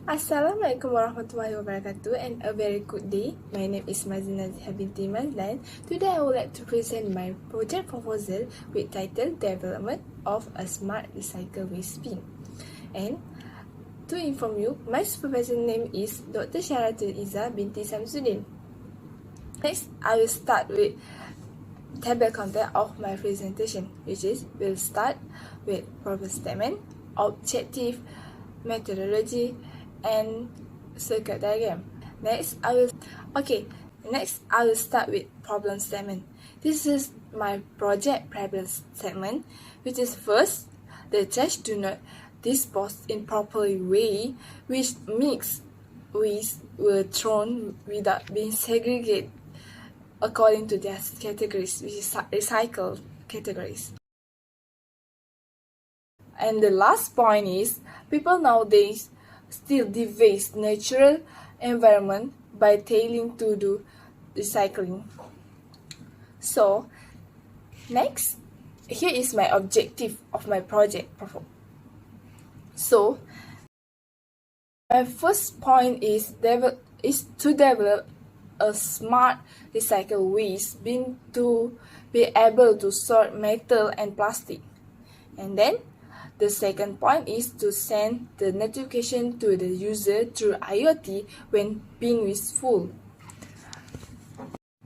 Assalamualaikum warahmatullahi wabarakatuh and a very good day. My name is Mazina Habinti Mazlan. Today I would like to present my project proposal with title Development of a Smart Recycle Waste Bin. And to inform you, my supervisor name is Dr. Syaratul Izzah binti Samsudin. Next, I will start with table content of my presentation, which is we'll start with problem statement, objective, methodology, and circuit diagram. Next, I will start with problem statement. This is my project problem statement, which is first, the trash do not dispose in proper way, which mixed waste were thrown without being segregated according to their categories, which is recycled categories. And the last point is, people nowadays still dewaste natural environment by failing to do recycling. So, next, here is my objective of my project. So, my first point is to develop a smart recycle waste bin to be able to sort metal and plastic. And then the second point is to send the notification to the user through IoT when bin is full.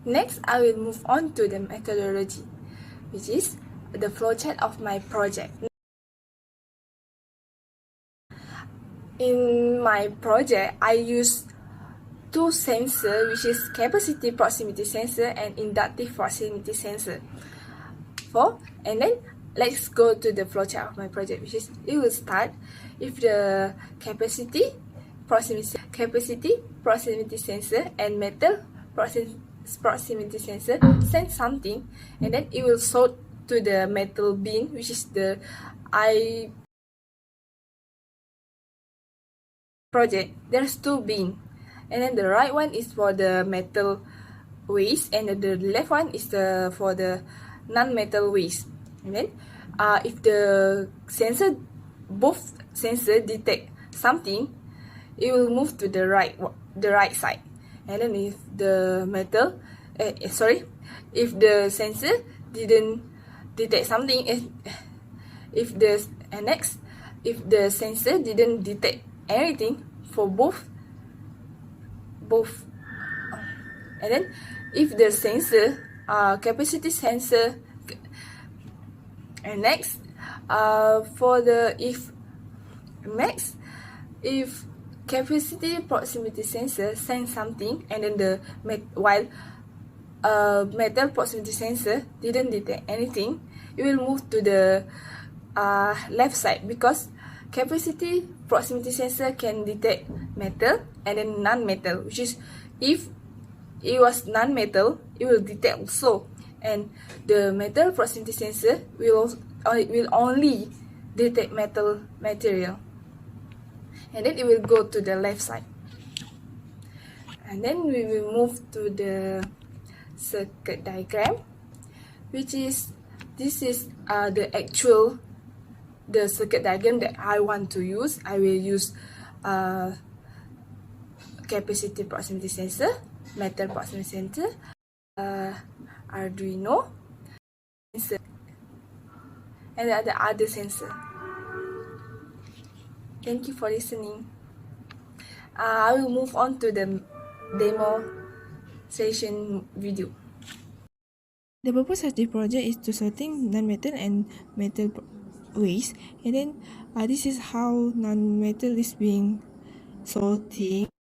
Next, I will move on to the methodology, which is the flowchart of my project. In my project, I use two sensors, which is capacity proximity sensor and inductive proximity sensor. And then let's go to the flowchart of my project, which is it will start if the capacity proximity sensor and metal proximity sensor send something, and then it will sort to the metal bin, which is the project. There's two bins, and then the right one is for the metal waste, and the left one is for the non-metal waste. And then if both sensor detect something, it will move to the right side. And then if the sensor didn't detect something, if the sensor didn't detect anything for both, and then if the sensor capacity sensor, and next if capacity proximity sensor sends something, and then metal proximity sensor didn't detect anything, it will move to the left side, because capacity proximity sensor can detect metal and then non-metal, which is if it was non-metal, it will detect also, and the metal proximity sensor will only detect metal material, and then it will go to the left side. And then we will move to the circuit diagram, which is the circuit diagram that I want to use. I will use capacity proximity sensor, metal proximity sensor, Arduino sensor, and the other sensor. Thank you for listening. I will move on to the demonstration video. The purpose of the project is to sorting non-metal and metal waste, and then this is how non-metal is being sorted.